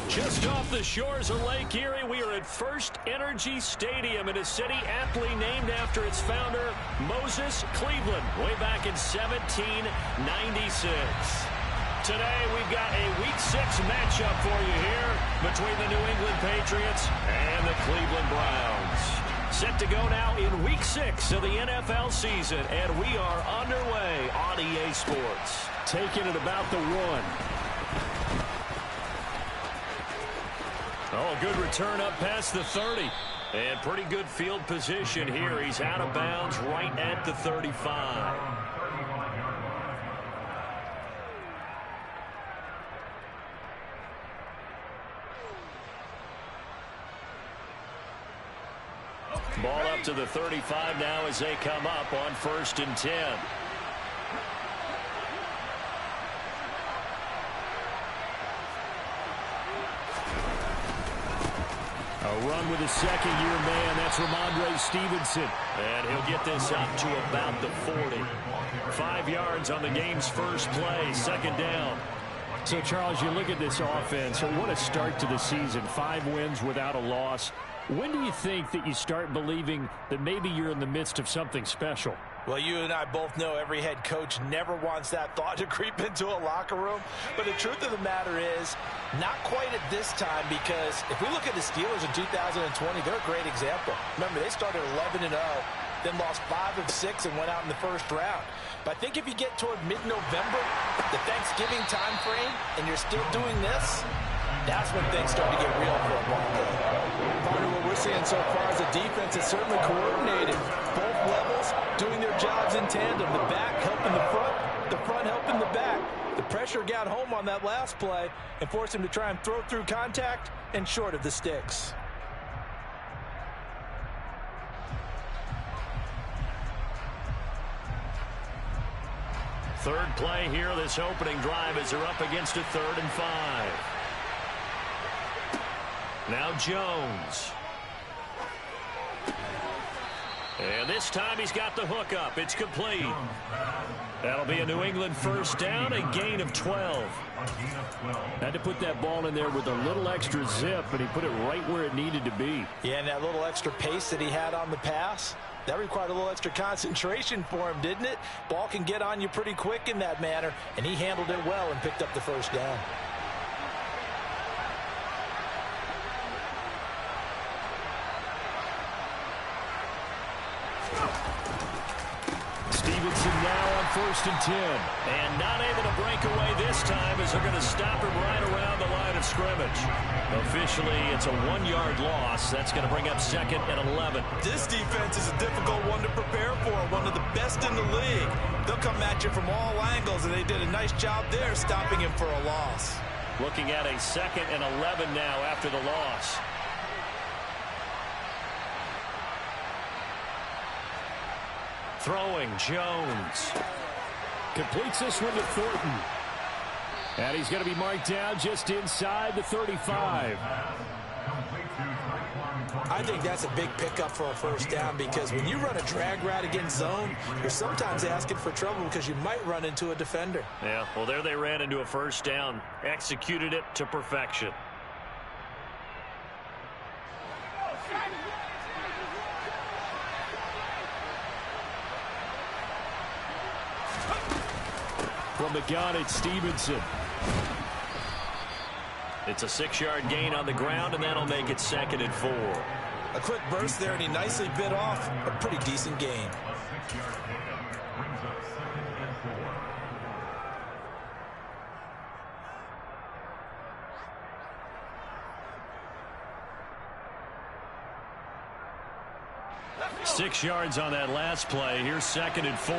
Just off the shores of Lake Erie, we are at First Energy Stadium in a city aptly named after its founder, Moses Cleveland, way back in 1796. Today, we've got a Week 6 matchup for you here between the New England Patriots and the Cleveland Browns. Set to go now in Week 6 of the NFL season, and we are underway on EA Sports. Taking it about the 1. Oh, good return up past the 30. And pretty good field position here. He's out of bounds right at the 35. Ball up to the 35 now as they come up on 1st and 10. A run with a second-year man. That's Ramondre Stevenson. And he'll get this up to about the 40. 5 yards on the game's first play. 2nd down. So, Charles, you look at this offense. What a start to the season. 5 wins without a loss. When do you think that you start believing that maybe you're in the midst of something special? Well, you and I both know every head coach never wants that thought to creep into a locker room. But the truth of the matter is, not quite at this time, because if we look at the Steelers in 2020, they're a great example. Remember, they started 11-0, then lost 5 of 6 and went out in the first round. But I think if you get toward mid-November, the Thanksgiving time frame, and you're still doing this, that's when things start to get real for a ball game. Part of what we're seeing so far is the defense is certainly coordinated. Both levels doing their jobs in tandem. The back helping the front helping the back. The pressure got home on that last play and forced him to try and throw through contact and short of the sticks. Third play here, this opening drive as they're up against a 3rd and 5. Now Jones. And this time he's got the hook up. It's complete. That'll be a New England first down, a gain of 12. Had to put that ball in there with a little extra zip, and he put it right where it needed to be. Yeah, and that little extra pace that he had on the pass, that required a little extra concentration for him, didn't it? Ball can get on you pretty quick in that manner, and he handled it well and picked up the first down. Stevenson now on 1st and 10. And not able to break away this time as they're going to stop him right around the line of scrimmage. Officially, it's a 1-yard loss. That's going to bring up 2nd and 11. This defense is a difficult one to prepare for, one of the best in the league. They'll come at you from all angles, and they did a nice job there stopping him for a loss. Looking at a 2nd and 11 now after the loss. Throwing, Jones. Completes this one to Thornton. And he's going to be marked down just inside the 35. I think that's a big pickup for a first down, because when you run a drag route against zone, you're sometimes asking for trouble because you might run into a defender. Yeah, well, there they ran into a first down. Executed it to perfection. From the gun, it's Stevenson. It's a 6-yard gain on the ground, and that'll make it 2nd and 4. A quick burst there, and he nicely bit off a pretty decent gain. Six yards on that last play. Here's 2nd and 4.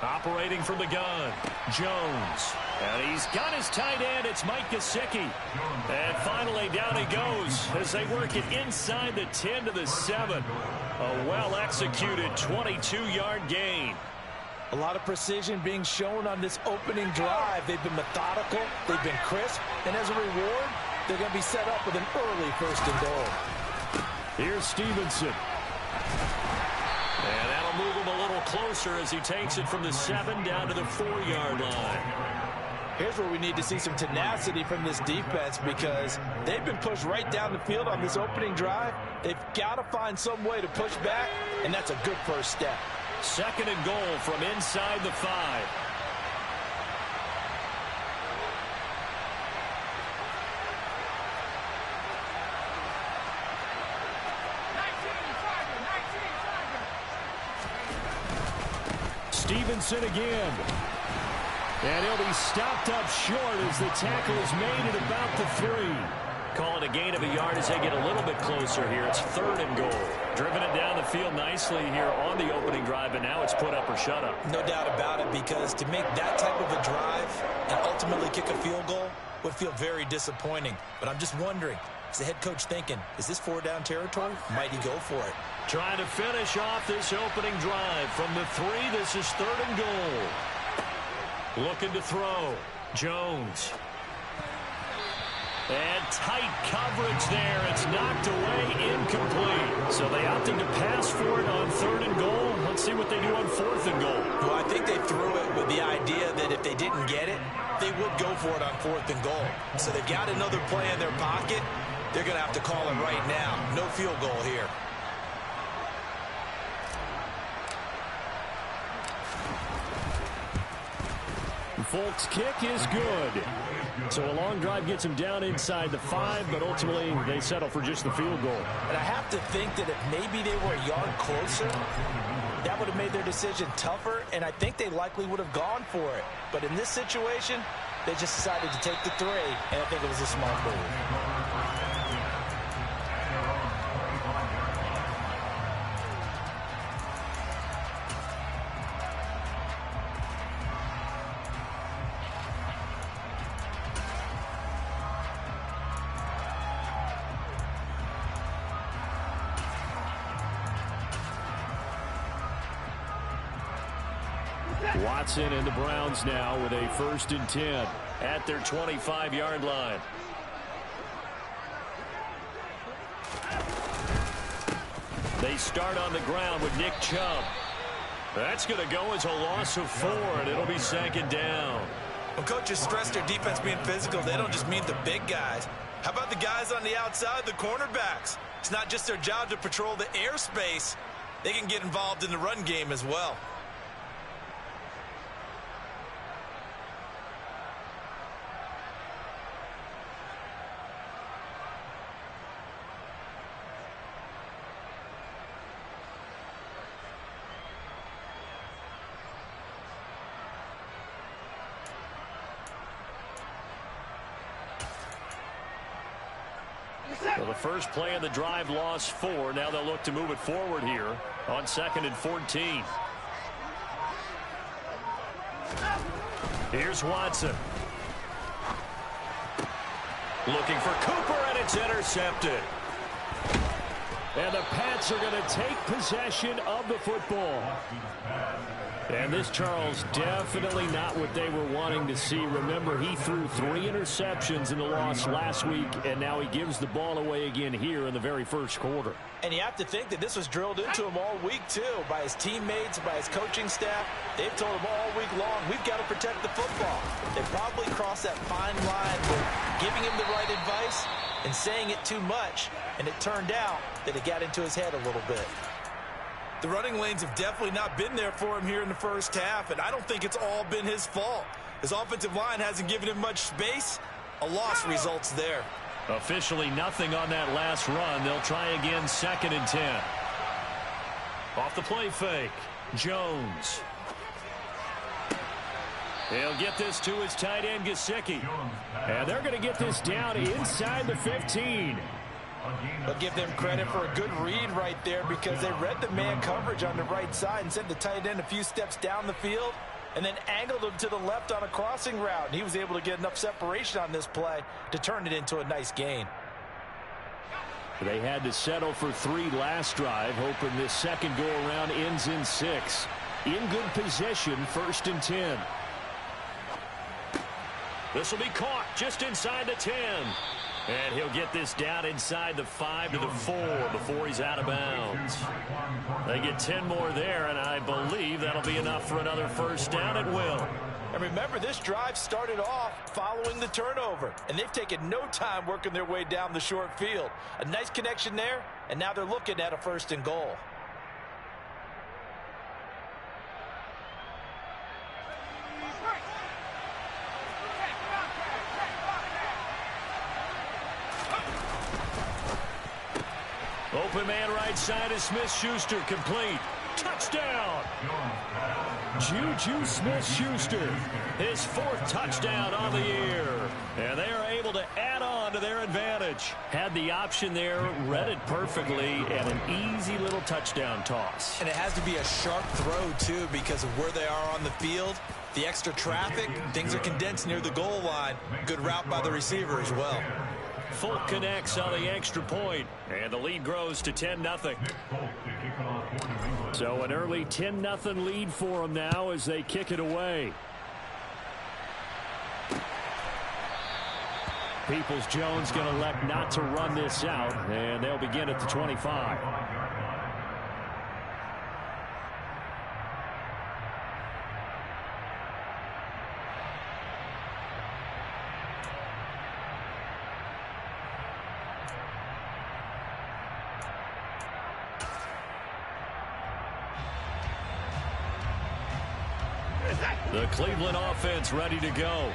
Operating from the gun, Jones. And he's got his tight end. It's Mike Gesicki. And finally, down he goes as they work it inside the 10 to the 7. A well-executed 22-yard gain. A lot of precision being shown on this opening drive. They've been methodical, they've been crisp, and as a reward, they're going to be set up with an early 1st and goal. Here's Stevenson. And that'll move him a little closer as he takes it from the 7 down to the 4-yard line. Here's where we need to see some tenacity from this defense because they've been pushed right down the field on this opening drive. They've got to find some way to push back, and that's a good first step. 2nd and goal from inside the 5. Stevenson again. And he'll be stopped up short as the tackle is made at about the 3. Call it a gain of a yard as they get a little bit closer here. It's 3rd and goal. Driven it down the field nicely here on the opening drive, but now it's put up or shut up. No doubt about it, because to make that type of a drive and ultimately kick a field goal would feel very disappointing. But I'm just wondering, is the head coach thinking, is this 4-down territory? Might he go for it? Trying to finish off this opening drive from the 3. This is 3rd and goal. Looking to throw. Jones. And tight coverage there. It's knocked away, incomplete. So they opted to pass for it on 3rd and goal. Let's see what they do on 4th and goal. Well, I think they threw it with the idea that if they didn't get it, they would go for it on 4th and goal. So they've got another play in their pocket. They're going to have to call it right now. No field goal here. Folk's kick is good. So a long drive gets him down inside the 5, but ultimately they settle for just the field goal. And I have to think that if maybe they were a yard closer, that would have made their decision tougher, and I think they likely would have gone for it. But in this situation, they just decided to take the 3, and I think it was a smart move. Watson and the Browns now with a 1st and 10 at their 25-yard line. They start on the ground with Nick Chubb. That's going to go as a loss of 4, and it'll be 2nd down. When coaches stress their defense being physical, they don't just mean the big guys. How about the guys on the outside, the cornerbacks? It's not just their job to patrol the airspace. They can get involved in the run game as well. Well, the first play of the drive lost 4. Now they'll look to move it forward here on 2nd and 14. Here's Watson. Looking for Cooper, and it's intercepted. And the Pats are going to take possession of the football. And this, Charles, definitely not what they were wanting to see. Remember, he threw 3 interceptions in the loss last week, and now he gives the ball away again here in the very first quarter. And you have to think that this was drilled into him all week, too, by his teammates, by his coaching staff. They've told him all week long, we've got to protect the football. They probably crossed that fine line with giving him the right advice and saying it too much, and it turned out that it got into his head a little bit. The running lanes have definitely not been there for him here in the first half, and I don't think it's all been his fault. His offensive line hasn't given him much space. A loss results there. Officially nothing on that last run. They'll try again, 2nd and 10. Off the play fake. Jones. He'll get this to his tight end, Gesicki. And they're going to get this down inside the 15. I'll give them credit for a good read right there because they read the man coverage on the right side and sent the tight end a few steps down the field and then angled him to the left on a crossing route. And he was able to get enough separation on this play to turn it into a nice gain. They had to settle for 3 last drive, hoping this second go-around ends in 6. In good position, 1st and 10. This will be caught just inside the 10. And he'll get this down inside the 5 to the 4 before he's out of bounds. They get 10 more there, and I believe that'll be enough for another first down at will. And remember, this drive started off following the turnover, and they've taken no time working their way down the short field. A nice connection there, and now they're looking at a 1st and goal. Open man right side is Smith-Schuster, complete. Touchdown! Juju Smith-Schuster, his 4th touchdown on the year. And they are able to add on to their advantage. Had the option there, read it perfectly, and an easy little touchdown toss. And it has to be a sharp throw, too, because of where they are on the field. The extra traffic, things are condensed near the goal line. Good route by the receiver as well. Folk connects on the extra point, and the lead grows to 10-0. So an early 10-0 lead for them now as they kick it away. Peoples-Jones going to elect not to run this out, and they'll begin at the 25. The Cleveland offense ready to go.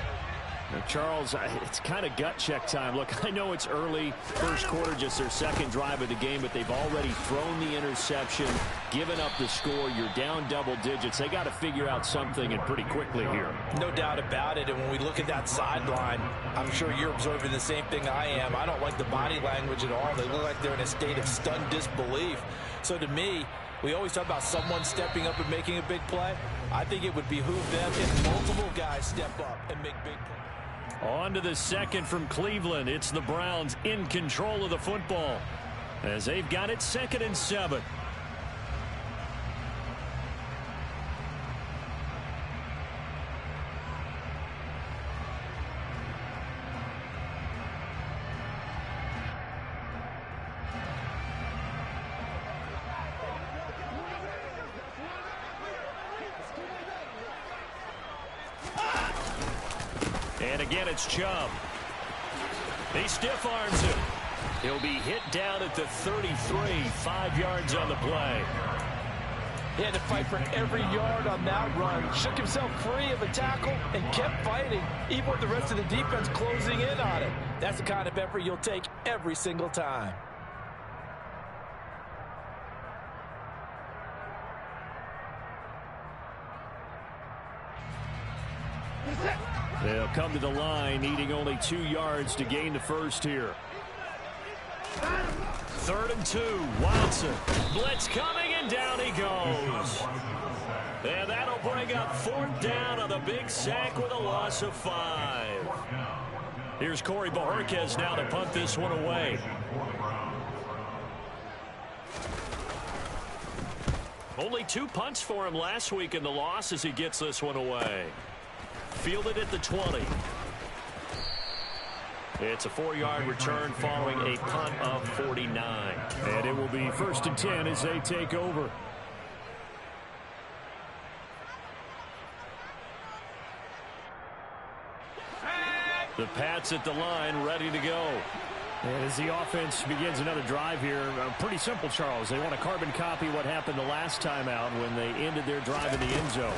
Now, Charles, it's kind of gut check time. Look, I know it's early, first quarter, just their 2nd drive of the game, but they've already thrown the interception, given up the score. You're down double digits. They got to figure out something, and pretty quickly here. No doubt about it, and when we look at that sideline, I'm sure you're observing the same thing I am. I don't like the body language at all. They look like they're in a state of stunned disbelief. So to me, we always talk about someone stepping up and making a big play. I think it would behoove them if multiple guys step up and make big plays. On to the 2nd from Cleveland. It's the Browns in control of the football as they've got it 2nd and 7. And again, it's Chubb. He stiff arms him. He'll be hit down at the 33, 5 yards on the play. He had to fight for every yard on that run. Shook himself free of a tackle and kept fighting, even with the rest of the defense closing in on it. That's the kind of effort you'll take every single time. They'll come to the line, needing only 2 yards to gain the first here. 3rd and 2, Watson. Blitz coming, and down he goes. And that'll bring up 4th down on the big sack with a loss of 5. Here's Corey Bojorquez now to punt this one away. Only 2 punts for him last week in the loss as he gets this one away. Fielded at the 20. It's a 4-yard return following a punt of 49. And it will be 1st and 10 as they take over. The Pats at the line, ready to go. And as the offense begins another drive here, pretty simple, Charles. They want to carbon copy what happened the last time out when they ended their drive in the end zone.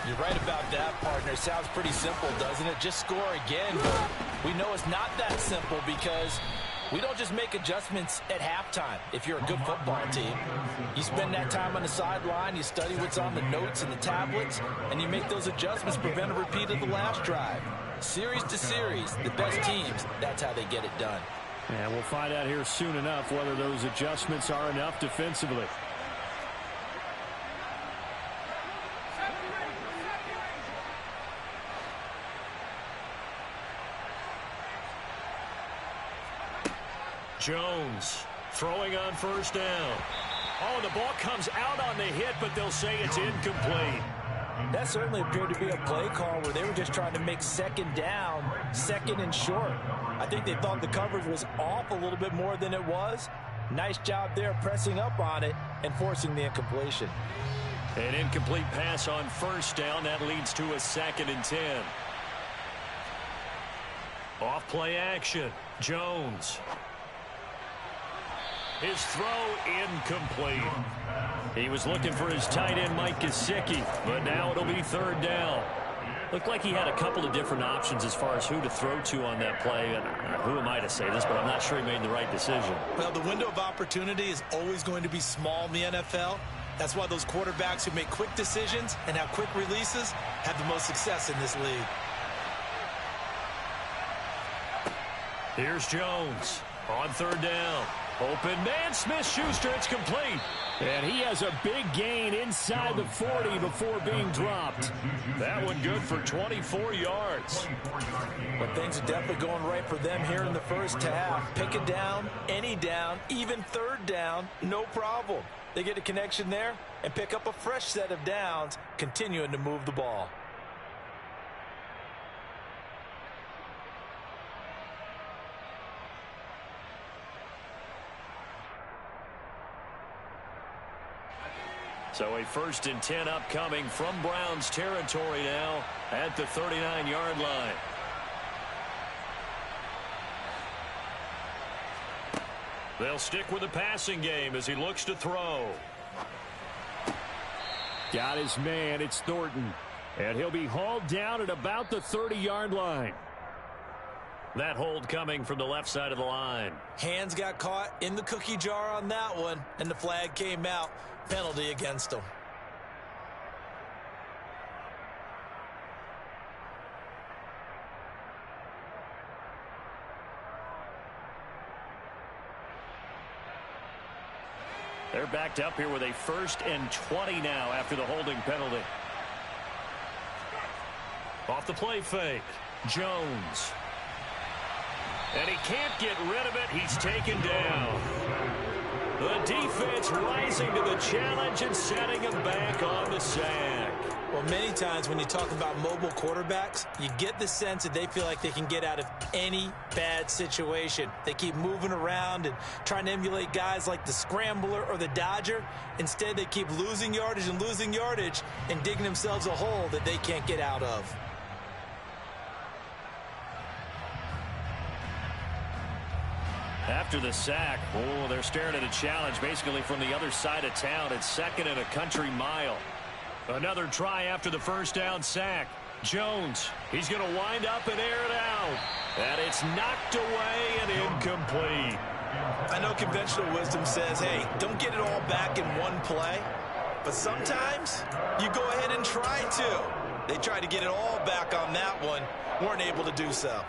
You're right about that, partner. Sounds pretty simple, doesn't it? Just score again. But we know it's not that simple because we don't just make adjustments at halftime. If you're a good football team, you spend that time on the sideline, you study what's on the notes and the tablets, and you make those adjustments, prevent a repeat of the last drive. Series to series, the best teams, that's how they get it done. And we'll find out here soon enough whether those adjustments are enough defensively. Jones throwing on 1st down. Oh, the ball comes out on the hit, but they'll say it's incomplete. That certainly appeared to be a play call where they were just trying to make second down, second and short. I think they thought the coverage was off a little bit more than it was. Nice job there pressing up on it and forcing the incompletion. An incomplete pass on first down. That leads to a 2nd and 10. Off play action. Jones. His throw incomplete. He was looking for his tight end, Mike Gesicki, but now it'll be 3rd down. Looked like he had a couple of different options as far as who to throw to on that play. And who am I to say this, but I'm not sure he made the right decision. Well, the window of opportunity is always going to be small in the NFL. That's why those quarterbacks who make quick decisions and have quick releases have the most success in this league. Here's Jones on 3rd down. Open man, Smith-Schuster, it's complete. And he has a big gain inside the 40 before being dropped. That one good for 24 yards. But things are definitely going right for them here in the first half. Pick it down, any down, even 3rd down, no problem. They get a connection there and pick up a fresh set of downs, continuing to move the ball. So a 1st and 10 upcoming from Browns territory now at the 39-yard line. They'll stick with the passing game as he looks to throw. Got his man, it's Thornton. And he'll be hauled down at about the 30-yard line. That hold coming from the left side of the line. Hands got caught in the cookie jar on that one, and the flag came out. Penalty against him. They're backed up here with a 1st and 20 now after the holding penalty. Off the play fake, Jones. And he can't get rid of it. He's taken down. The defense rising to the challenge and setting him back on the sack. Well, many times when you talk about mobile quarterbacks, you get the sense that they feel like they can get out of any bad situation. They keep moving around and trying to emulate guys like the Scrambler or the Dodger. Instead, they keep losing yardage and digging themselves a hole that they can't get out of. After the sack, they're staring at a challenge basically from the other side of town. It's 2nd and a country mile. Another try after the 1st down sack. Jones, he's going to wind up and air it out. And it's knocked away and incomplete. I know conventional wisdom says, hey, don't get it all back in one play. But sometimes you go ahead and try to. They tried to get it all back on that one. Weren't able to do so.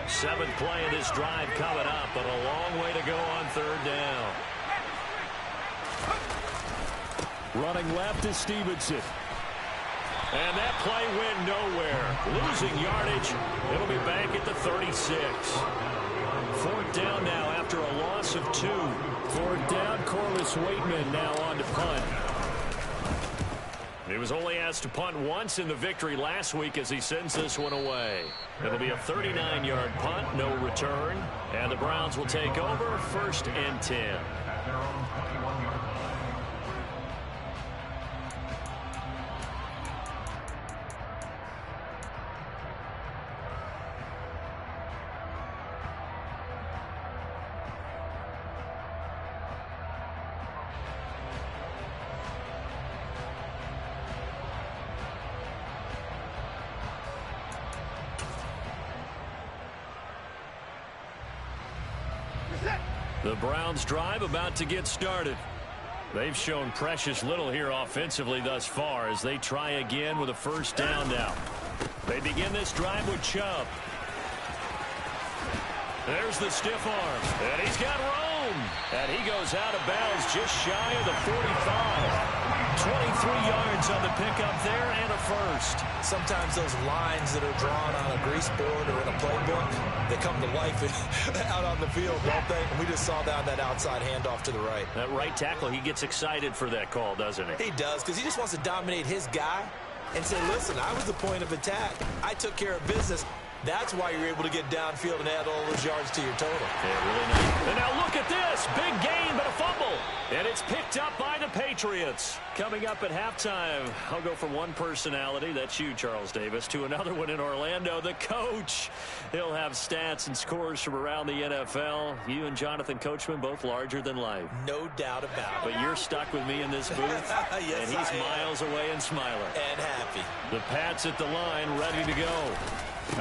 Seventh play of this drive coming up, but a long way to go on 3rd down. Running left is Stevenson. And that play went nowhere. Losing yardage. It'll be back at the 36. 4th down now after a loss of 2. 4th down, Corliss Waitman now on to punt. He was only asked to punt once in the victory last week as he sends this one away. It'll be a 39-yard punt, no return. And the Browns will take over 1st and 10. The Browns drive about to get started. They've shown precious little here offensively thus far as they try again with a 1st down now. They begin this drive with Chubb. There's the stiff arm, and he's got room. And he goes out of bounds just shy of the 45. 23 yards on the pickup there and a first. Sometimes those lines that are drawn on a grease board or in a playbook, they come to life out on the field, don't they? And we just saw that outside handoff to the right. That right tackle, he gets excited for that call, doesn't he? He does, because he just wants to dominate his guy and say, listen, I was the point of attack. I took care of business. That's why you're able to get downfield and add all those yards to your total. Yeah, really nice. And now look at this. Big gain, but a fumble. And it's picked up by the Patriots. Coming up at halftime, I'll go from one personality, that's you, Charles Davis, to another one in Orlando, the coach. He'll have stats and scores from around the NFL. You and Jonathan Coachman, both larger than life. No doubt about it. But you're stuck with me in this booth. Yes, and he's miles away and smiling. And happy. The Pats at the line, ready to go.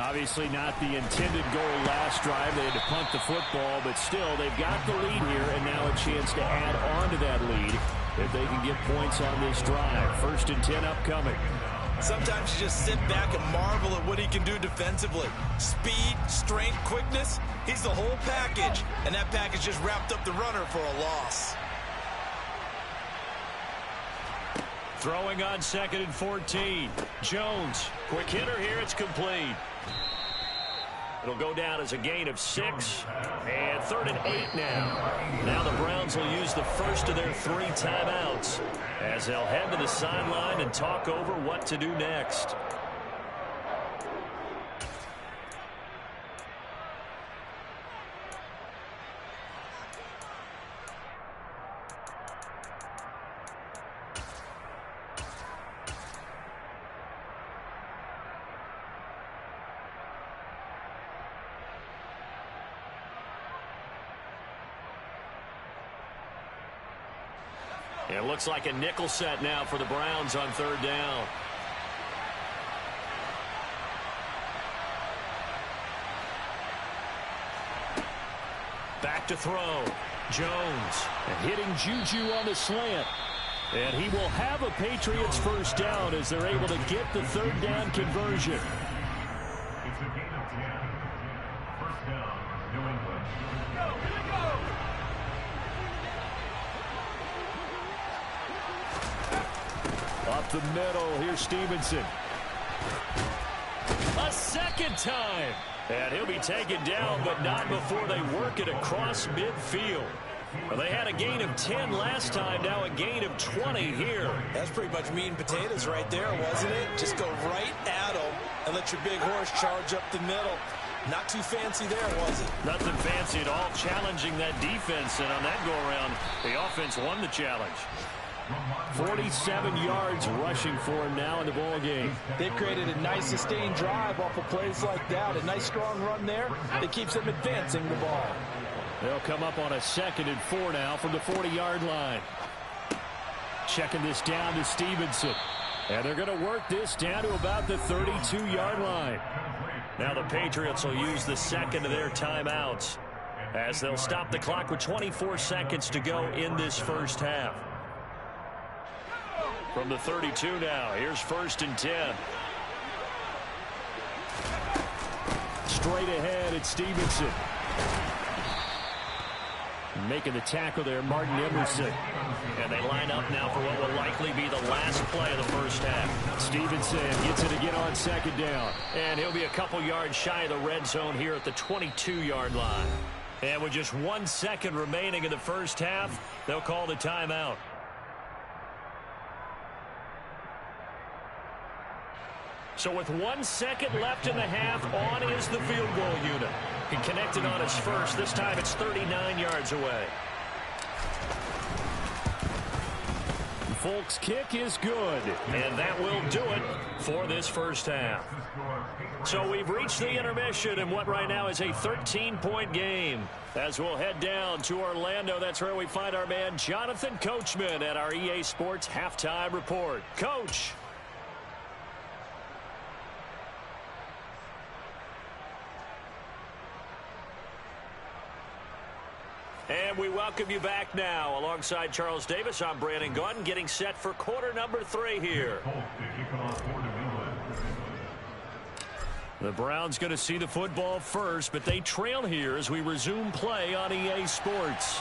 Obviously not the intended goal last drive. They had to punt the football, but still they've got the lead here and now a chance to add on to that lead if they can get points on this drive. 1st and 10 upcoming. Sometimes you just sit back and marvel at what he can do defensively. Speed, strength, quickness. He's the whole package, and that package just wrapped up the runner for a loss. Throwing on 2nd and 14. Jones, quick hitter here, it's complete. It'll go down as a gain of 6. And 3rd and 8 now. Now the Browns will use the first of their 3 timeouts as they'll head to the sideline and talk over what to do next. It looks like a nickel set now for the Browns on 3rd down. Back to throw. Jones hitting Juju on the slant. And he will have a Patriots first down as they're able to get the 3rd down conversion. It's a gain of 10. First down, New England. Go. Up the middle, here's Stevenson. A second time. And he'll be taken down, but not before they work it across midfield. Well, they had a gain of 10 last time, now a gain of 20 here. That's pretty much meat and potatoes right there, wasn't it? Just go right at them and let your big horse charge up the middle. Not too fancy there, was it? Nothing fancy at all, challenging that defense, and on that go-around, the offense won the challenge. 47 yards rushing for him now in the ball game. They've created a nice sustained drive off of plays like that. A nice strong run there that keeps them advancing the ball. They'll come up on a 2nd and 4 now from the 40-yard line. Checking this down to Stevenson. And they're going to work this down to about the 32-yard line. Now the Patriots will use the 2nd of their timeouts as they'll stop the clock with 24 seconds to go in this first half. From the 32 now, here's 1st and 10. Straight ahead, it's Stevenson. Making the tackle there, Martin Emerson. And they line up now for what will likely be the last play of the first half. Stevenson gets it again on 2nd down. And he'll be a couple yards shy of the red zone here at the 22-yard line. And with just 1 second remaining in the first half, they'll call the timeout. So with 1 second left in the half, on is the field goal unit. He connected on his first. This time it's 39 yards away. Folks' kick is good, and that will do it for this first half. So we've reached the intermission in what right now is a 13-point game. As we'll head down to Orlando, that's where we find our man Jonathan Coachman at our EA Sports Halftime Report. Coach. And we welcome you back now. Alongside Charles Davis, I'm Brandon Gaudin, getting set for quarter number 3 here. The Browns going to see the football first, but they trail here as we resume play on EA Sports.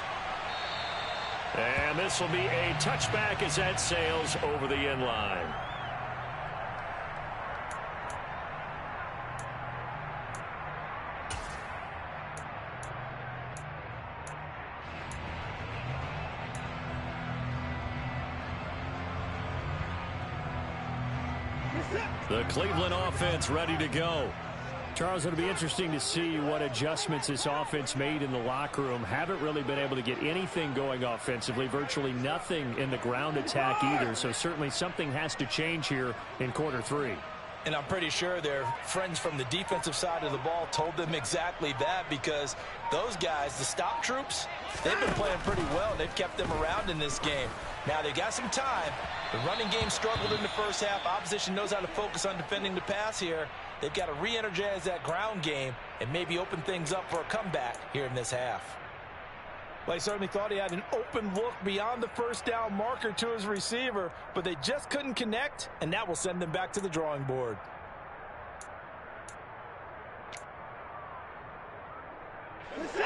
And this will be a touchback as that sails over the end line. The Cleveland offense ready to go. Charles, it'll be interesting to see what adjustments this offense made in the locker room. Haven't really been able to get anything going offensively, virtually nothing in the ground attack either. So certainly something has to change here in quarter three. And I'm pretty sure their friends from the defensive side of the ball told them exactly that, because those guys, the stop troops, they've been playing pretty well, and they've kept them around in this game. Now, they got some time. The running game struggled in the first half. Opposition knows how to focus on defending the pass here. They've got to re-energize that ground game and maybe open things up for a comeback here in this half. Well, he certainly thought he had an open look beyond the first down marker to his receiver, but they just couldn't connect, and that will send them back to the drawing board.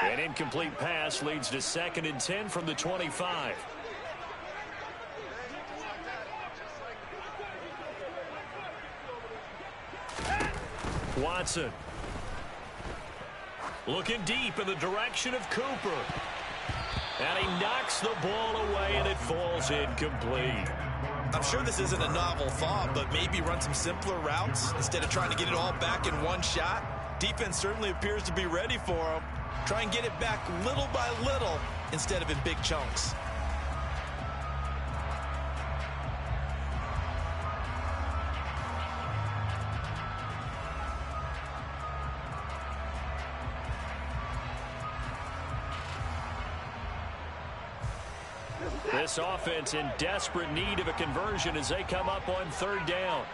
An incomplete pass leads to 2nd and 10 from the 25. Watson. Looking deep in the direction of Cooper. And he knocks the ball away, and it falls incomplete. I'm sure this isn't a novel thought, but maybe run some simpler routes instead of trying to get it all back in one shot. Defense certainly appears to be ready for him. Try and get it back little by little instead of in big chunks. This offense in desperate need of a conversion as they come up on 3rd down.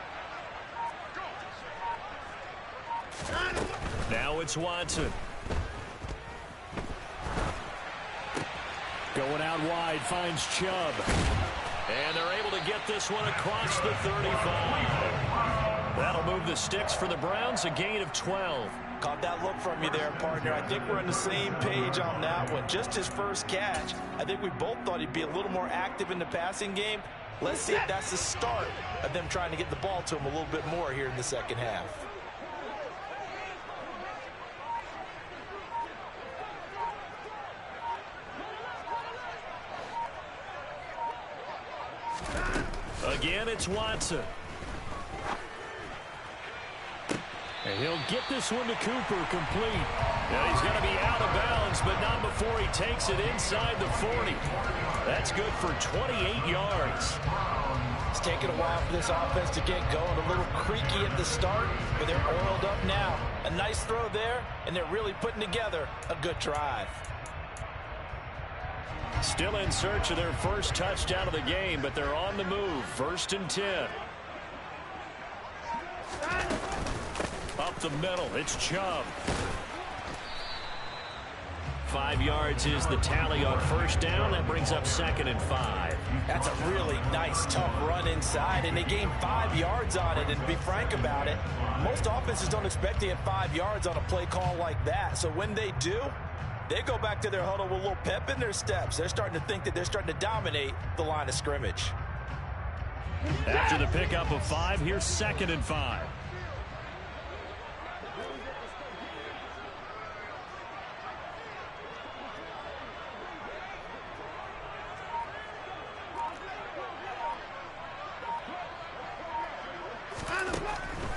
Now it's Watson. Going out wide, finds Chubb. And they're able to get this one across the 35. That'll move the sticks for the Browns, a gain of 12. Caught that look from you there, partner. I think we're on the same page on that one. Just his first catch. I think we both thought he'd be a little more active in the passing game. Let's see if that's the start of them trying to get the ball to him a little bit more here in the second half. Again, it's Watson. And he'll get this one to Cooper complete. Now he's going to be out of bounds, but not before he takes it inside the 40. That's good for 28 yards. It's taken a while for this offense to get going. A little creaky at the start, but they're oiled up now. A nice throw there, and they're really putting together a good drive. Still in search of their first touchdown of the game, but they're on the move. 1st and 10. Up the middle, it's Chubb. 5 yards is the tally on 1st down. That brings up 2nd and 5. That's a really nice, tough run inside, and they gained 5 yards on it. And to be frank about it, most offenses don't expect to get 5 yards on a play call like that. So when they do, they go back to their huddle with a little pep in their steps. They're starting to think that they're starting to dominate the line of scrimmage. After the pickup of 5, here's 2nd and 5.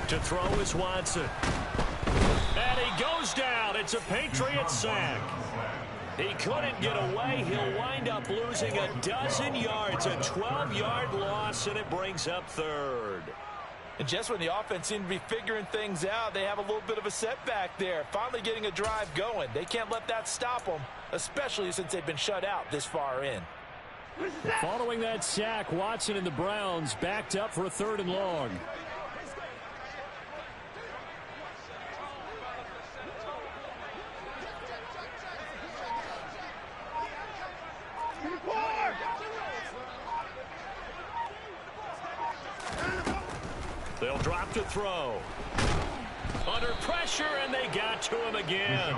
To throw is Watson. And he goes down. It's a Patriot sack. He couldn't get away. He'll wind up losing a dozen yards, a 12-yard loss, and it brings up 3rd. And just when the offense seemed to be figuring things out, they have a little bit of a setback there. Finally getting a drive going. They can't let that stop them, especially since they've been shut out this far in. Following that sack, Watson and the Browns backed up for a 3rd and long. They'll drop to throw. Under pressure, and they got to him again.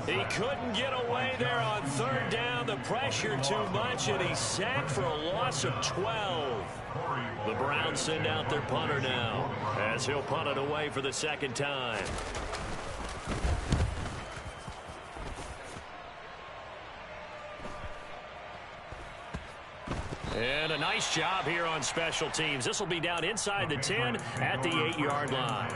He couldn't get away there on third down. The pressure too much, and he's sacked for a loss of 12. The Browns send out their punter now, as he'll punt it away for the second time. And a nice job here on special teams. This will be down inside the 10 at the 8-yard line.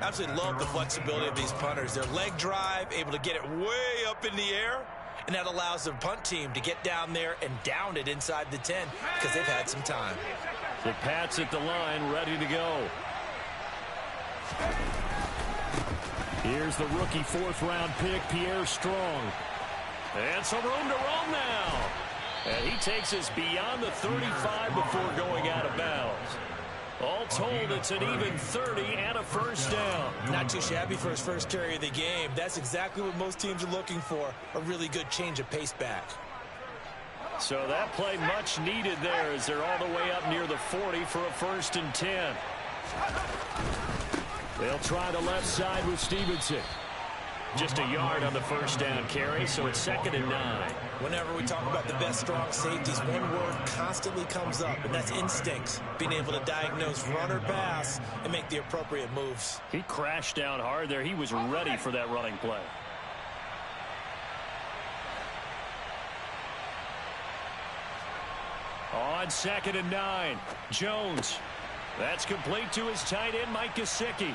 Absolutely love the flexibility of these punters. Their leg drive, able to get it way up in the air, and that allows the punt team to get down there and down it inside the 10 because they've had some time. The Pats at the line, ready to go. Here's the rookie fourth-round pick, Pierre Strong. And some room to roam now. And he takes us beyond the 35 before going out of bounds. All told, it's an even 30 and a first down. Not too shabby for his first carry of the game. That's exactly what most teams are looking for, a really good change of pace back. So that play much needed there as they're all the way up near the 40 for a 1st and 10. They'll try the left side with Stevenson. Just a yard on the first down carry, so it's 2nd and 9. Whenever we talk about the best strong safeties, one word constantly comes up, and that's instincts. Being able to diagnose run or pass and make the appropriate moves. He crashed down hard there. He was ready for that running play. On 2nd and 9, Jones. That's complete to his tight end, Mike Gesicki.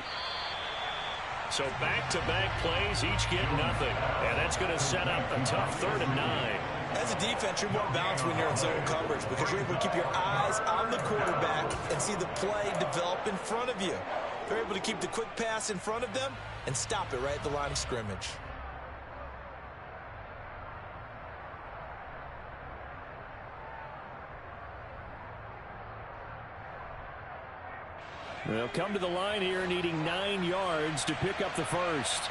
So back-to-back plays, each get nothing. And that's going to set up a tough 3rd and 9. As a defense, you're more balanced when you're in zone coverage because you're able to keep your eyes on the quarterback and see the play develop in front of you. They're able to keep the quick pass in front of them and stop it right at the line of scrimmage. They'll come to the line here needing 9 yards to pick up the first.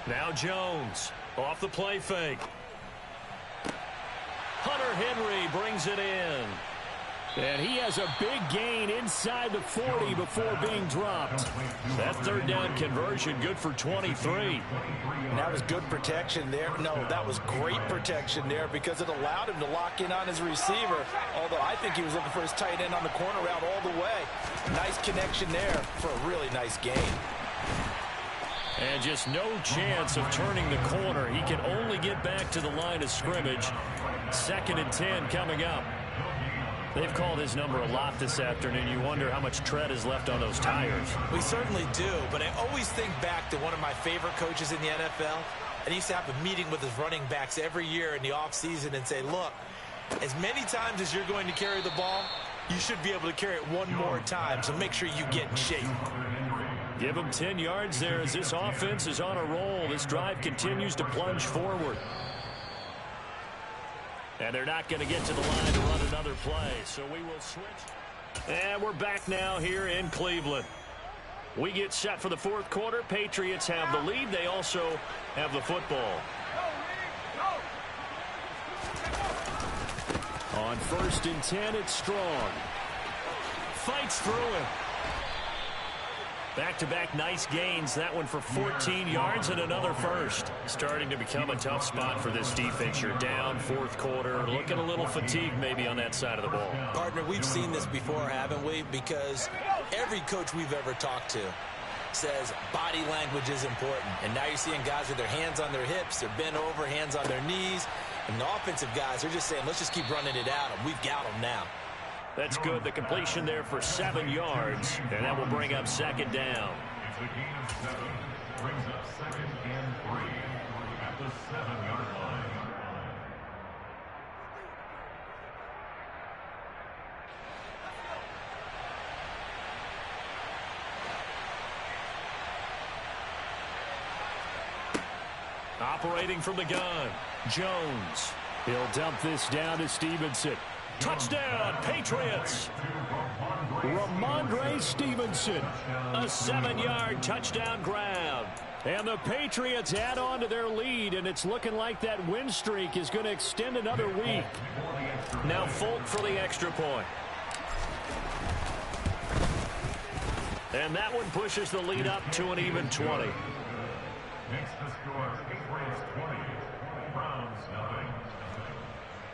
Now Jones off the play fake. Hunter Henry brings it in. And he has a big gain inside the 40 before being dropped. That 3rd down conversion good for 23. And that was good protection there. No, that was great protection there because it allowed him to lock in on his receiver. Although I think he was looking for his tight end on the corner route all the way. Nice connection there for a really nice gain. And just no chance of turning the corner. He can only get back to the line of scrimmage. 2nd and 10 coming up. They've called his number a lot this afternoon. You wonder how much tread is left on those tires. We certainly do, but I always think back to one of my favorite coaches in the NFL. And he used to have a meeting with his running backs every year in the offseason and say, look, as many times as you're going to carry the ball, you should be able to carry it one more time, so make sure you get in shape. Give him 10 yards there as this offense is on a roll. This drive continues to plunge forward. And they're not going to get to the line to run another play, so we will switch. And we're back now here in Cleveland. We get set for the 4th quarter. Patriots have the lead. They also have the football. On 1st and 10, it's Strong. Fights through it. Back-to-back nice gains. That one for 14 yards and another first. Starting to become a tough spot for this defense. You're down 4th quarter. Looking a little fatigued maybe on that side of the ball. Partner, we've seen this before, haven't we? Because every coach we've ever talked to says body language is important. And now you're seeing guys with their hands on their hips. They're bent over, hands on their knees. And the offensive guys are just saying, let's just keep running it out. And we've got them now. That's good. The completion there for 7 yards, and that will bring up 2nd down. It's a gain of 7. Brings up 2nd and 3 at the 7-yard line. Operating from the gun, Jones. He'll dump this down to Stevenson. Touchdown, Patriots. Ramondre Stevenson, a 7-yard touchdown grab. And the Patriots add on to their lead, and it's looking like that win streak is going to extend another week. Now Folk for the extra point. And that one pushes the lead up to an even 20. Makes the score Patriots 20, Browns nothing.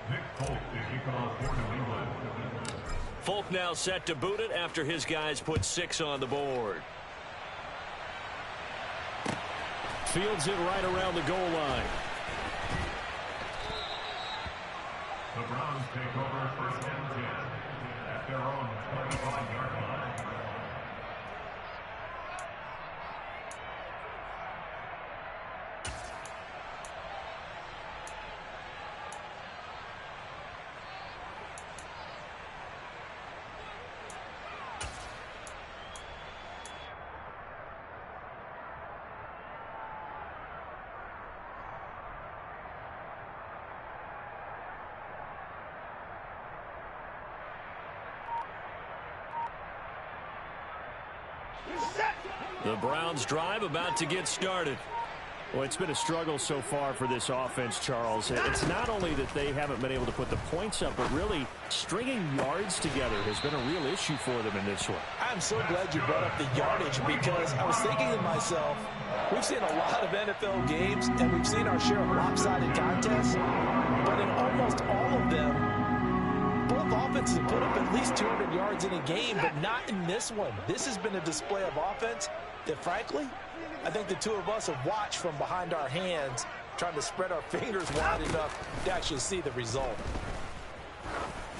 Nick Folk to kick off for New England. Folk now set to boot it after his guys put 6 on the board. Fields it right around the goal line. The Browns take over first and 10 at their own 25-yard line. The Browns drive about to get started. Well, it's been a struggle so far for this offense, Charles. It's not only that they haven't been able to put the points up, but really stringing yards together has been a real issue for them in this one. I'm so glad you brought up the yardage because I was thinking to myself, we've seen a lot of NFL games and we've seen our share of lopsided contests, but in almost all of them, both offenses have put up at least 200 yards in a game, but not in this one. This has been a display of offense that, frankly, I think the two of us have watched from behind our hands, trying to spread our fingers wide enough to actually see the result.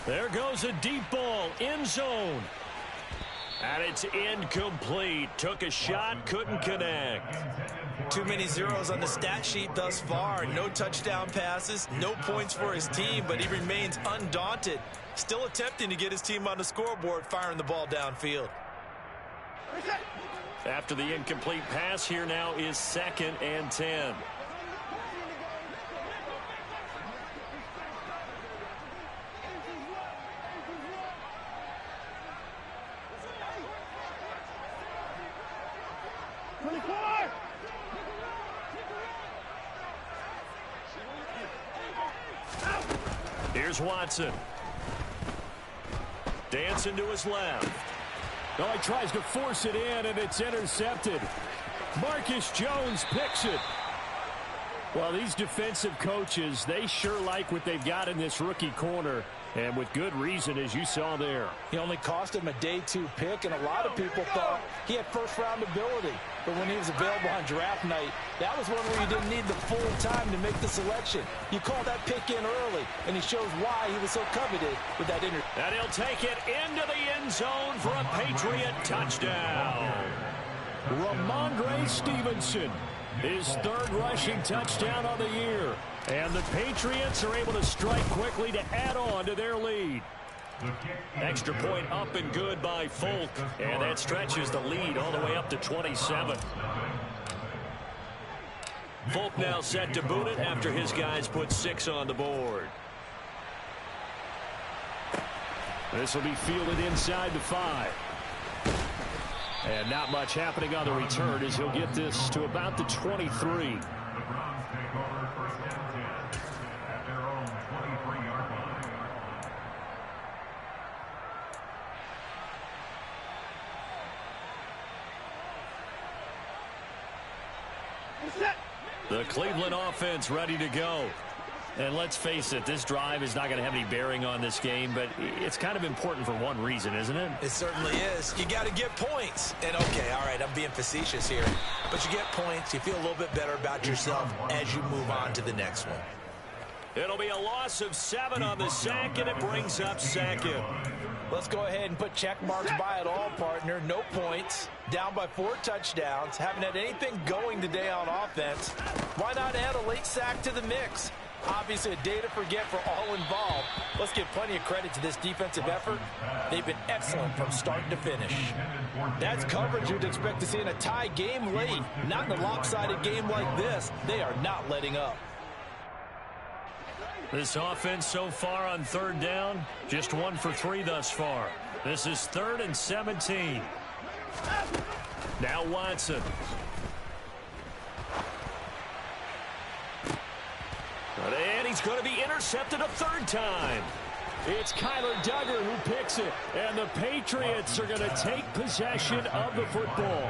There goes a deep ball, end zone. And it's incomplete. Took a shot, couldn't connect. Too many zeros on the stat sheet thus far. No touchdown passes, no points for his team, but he remains undaunted. Still attempting to get his team on the scoreboard, firing the ball downfield. After the incomplete pass, here now is 2nd and 10. Here's Watson. Dancing to his left. Oh, he tries to force it in, and it's intercepted. Marcus Jones picks it. Well, these defensive coaches, they sure like what they've got in this rookie corner, and with good reason, as you saw there. He only cost him a day 2 pick, and a lot of people thought he had first-round ability. But when he was available on draft night, that was one where you didn't need the full time to make the selection. You call that pick in early, and he shows why he was so coveted with that interview. And he'll take it into the end zone for a Patriot touchdown. Ramondre Stevenson, his 3rd rushing touchdown on the year. And the Patriots are able to strike quickly to add on to their lead. Extra point up and good by Folk. And that stretches the lead all the way up to 27. Folk now set to boot it after his guys put 6 on the board. This will be fielded inside the 5. And not much happening on the return as he'll get this to about the 23. The Browns take over first and 10 at their own 23-yard line. The Cleveland offense ready to go. And let's face it, this drive is not going to have any bearing on this game, but it's kind of important for one reason, isn't it? It certainly is. You got to get points. And, okay, all right, I'm being facetious here. But you get points, you feel a little bit better about yourself as you move on to the next one. It'll be a loss of 7 on the sack, and it brings up 2nd. Let's go ahead and put check marks by it all, partner. No points. Down by 4 touchdowns. Haven't had anything going today on offense. Why not add a late sack to the mix? Obviously a day to forget for all involved. Let's give plenty of credit to this defensive effort. They've been excellent from start to finish. That's coverage you'd expect to see in a tie game late. Not in a lopsided game like this. They are not letting up. This offense so far on 3rd down, just 1 for 3 thus far. This is 3rd and 17. Now Watson. And he's going to be intercepted a 3rd time. It's Kyler Duggar who picks it. And the Patriots are going to take possession of the football.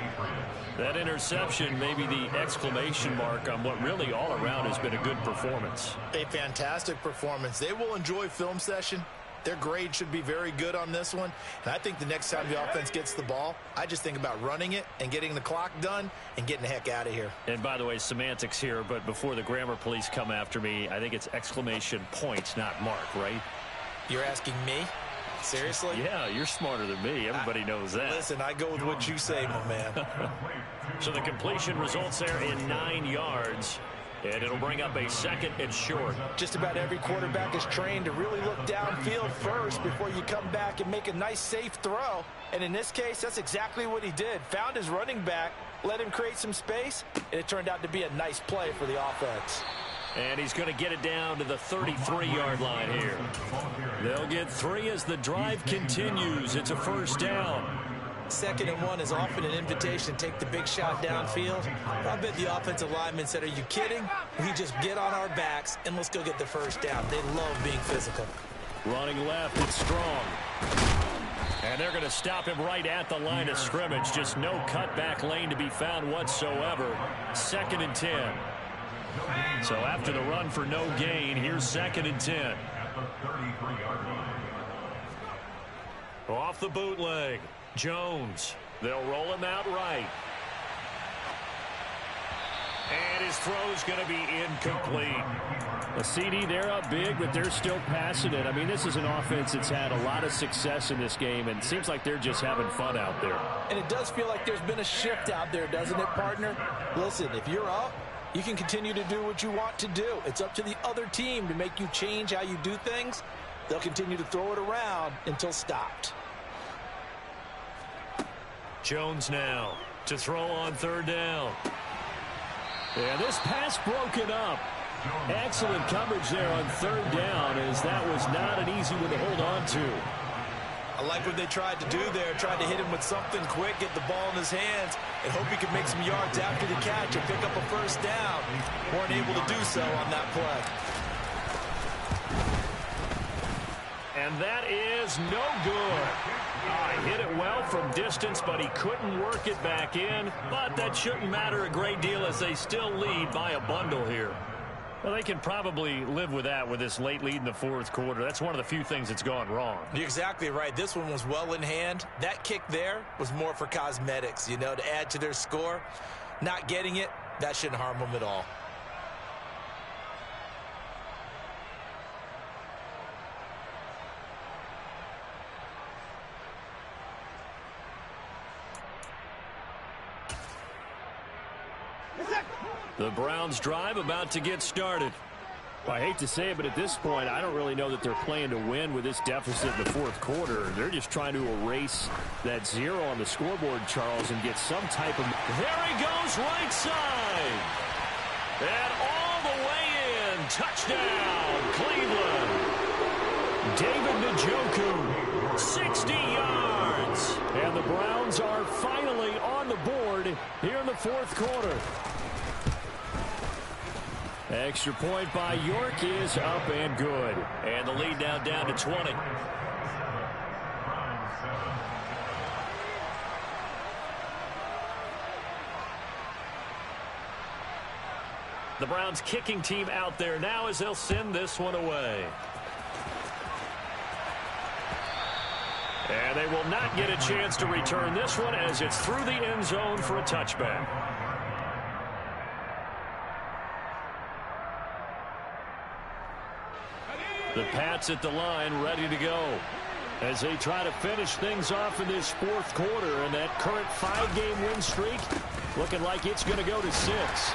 That interception may be the exclamation mark on what really all around has been a good performance. A fantastic performance. They will enjoy film session. Their grade should be very good on this one. And I think the next time the offense gets the ball, I just think about running it and getting the clock done and getting the heck out of here. And by the way, semantics here, but before the grammar police come after me, I think it's exclamation point, not mark, right? You're asking me? Seriously? Yeah, you're smarter than me. Everybody knows that. Listen, I go with what you say, my man. So the completion results there in 9 yards. And it'll bring up a 2nd and short. Just about every quarterback is trained to really look downfield first before you come back and make a nice, safe throw. And in this case, that's exactly what he did. Found his running back, let him create some space, and it turned out to be a nice play for the offense. And he's going to get it down to the 33-yard line here. They'll get 3 as the drive continues. It's a 1st down. 2nd and 1 is often an invitation to take the big shot downfield. I bet the offensive lineman said, are you kidding? We just get on our backs and let's go get the 1st down. They love being physical. Running left, it's Strong. And they're going to stop him right at the line of scrimmage. Just no cutback lane to be found whatsoever. 2nd and 10. So after the run for no gain, here's 2nd and 10. Off the bootleg. Jones. They'll roll him out right. And his throw's going to be incomplete. A CD, they're up big, but they're still passing it. I mean, this is an offense that's had a lot of success in this game, and it seems like they're just having fun out there. And it does feel like there's been a shift out there, doesn't it, partner? Listen, if you're up, you can continue to do what you want to do. It's up to the other team to make you change how you do things. They'll continue to throw it around until stopped. Jones now to throw on 3rd down. Yeah, this pass broken up. Excellent coverage there on 3rd down, as that was not an easy one to hold on to. I like what they tried to do there. Tried to hit him with something quick, get the ball in his hands, and hope he could make some yards after the catch and pick up a 1st down. Weren't able to do so on that play. And that is no good. Hit it well from distance, but he couldn't work it back in. But that shouldn't matter a great deal as they still lead by a bundle here. Well, they can probably live with that with this late lead in the 4th quarter. That's one of the few things that's gone wrong. You're exactly right. This one was well in hand. That kick there was more for cosmetics, you know, to add to their score. Not getting it, that shouldn't harm them at all. The Browns drive about to get started. Well, I hate to say it, but at this point, I don't really know that they're playing to win with this deficit in the 4th quarter. They're just trying to erase that 0 on the scoreboard, Charles, and get some type of... There he goes, right side. And all the way in. Touchdown, Cleveland. David Njoku, 60 yards. And the Browns are finally on the board here in the 4th quarter. Extra point by York is up and good. And the lead now down to 20. The Browns kicking team out there now as they'll send this one away. And they will not get a chance to return this one as it's through the end zone for a touchback. The Pats at the line, ready to go as they try to finish things off in this 4th quarter. And that current 5-game win streak looking like it's going to go to 6.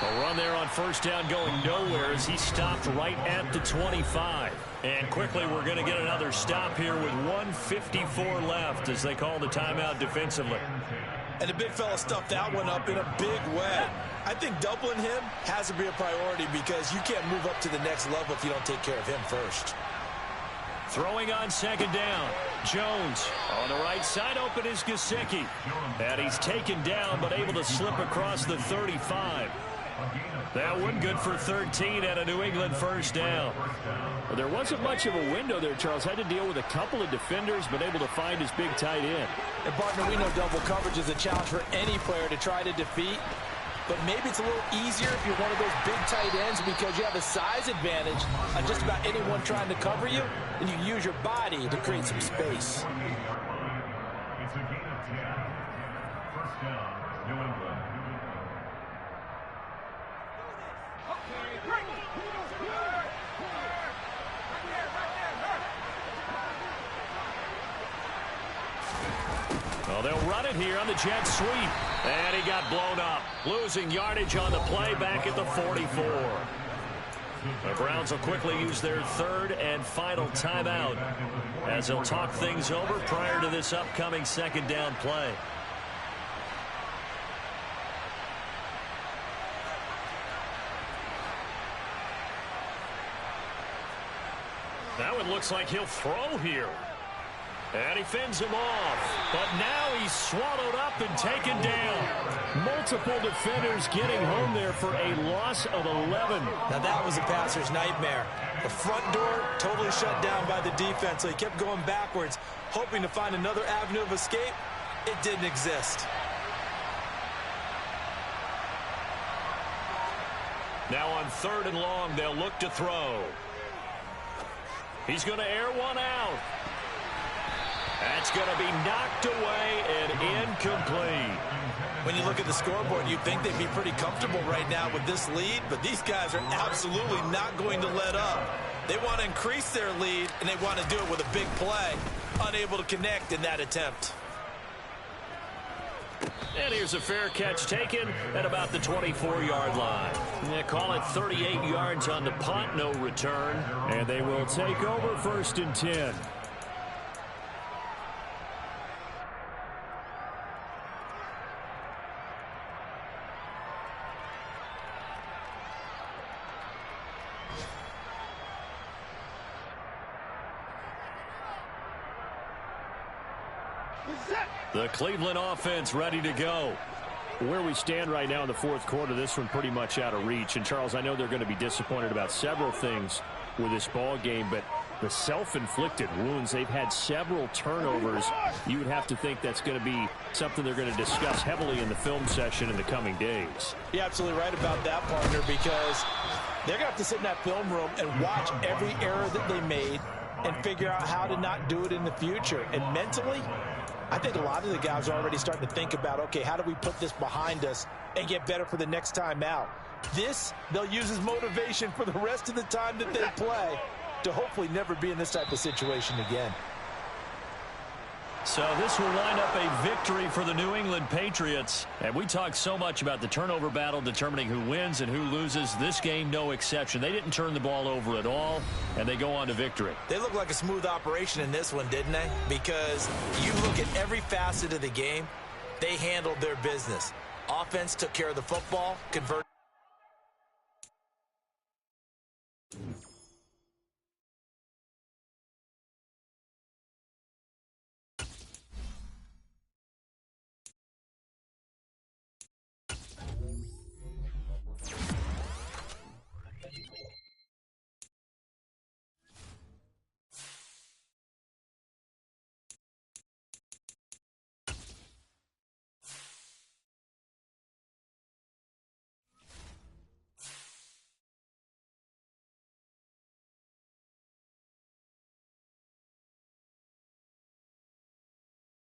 A run there on 1st down going nowhere as he stopped right at the 25. And quickly we're going to get another stop here with 1:54 left as they call the timeout defensively. And the big fella stuffed that one up in a big way. I think doubling him has to be a priority because you can't move up to the next level if you don't take care of him first. Throwing on 2nd down. Jones on the right side. Open is Gesicki. And he's taken down but able to slip across the 35. That one good for 13 and a New England first down. Well, there wasn't much of a window there, Charles. Had to deal with a couple of defenders, but able to find his big tight end. And, partner, we know double coverage is a challenge for any player to try to defeat. But maybe it's a little easier if you're one of those big tight ends because you have a size advantage on just about anyone trying to cover you, and you use your body to create some space. It's a gain of 10. First down, New England. Well, they'll run it here on the jet sweep. And he got blown up. Losing yardage on the play back at the 44. The Browns will quickly use their third and final timeout as they'll talk things over prior to this upcoming second down play. Now it looks like he'll throw here. And he fends him off. But now he's swallowed up and taken down. Multiple defenders getting home there for a loss of 11. Now that was a passer's nightmare. The front door totally shut down by the defense, so he kept going backwards, hoping to find another avenue of escape. It didn't exist. Now on 3rd and long, they'll look to throw. He's going to air one out. That's going to be knocked away and incomplete. When you look at the scoreboard, you'd think they'd be pretty comfortable right now with this lead, but these guys are absolutely not going to let up. They want to increase their lead, and they want to do it with a big play. Unable to connect in that attempt. And here's a fair catch taken at about the 24-yard line. They call it 38 yards on the punt, no return. And they will take over 1st and 10. The Cleveland offense ready to go. Where we stand right now in the 4th quarter, this one pretty much out of reach. And, Charles, I know they're going to be disappointed about several things with this ball game, but the self-inflicted wounds, they've had several turnovers. You would have to think that's going to be something they're going to discuss heavily in the film session in the coming days. You're absolutely right about that, partner, because they're going to have to sit in that film room and watch every error that they made and figure out how to not do it in the future. And mentally, I think a lot of the guys are already starting to think about, okay, how do we put this behind us and get better for the next time out? This, they'll use as motivation for the rest of the time that they play to hopefully never be in this type of situation again. So this will wind up a victory for the New England Patriots. And we talked so much about the turnover battle determining who wins and who loses. This game, no exception. They didn't turn the ball over at all, and they go on to victory. They look like a smooth operation in this one, didn't they? Because you look at every facet of the game, they handled their business. Offense took care of the football, converted.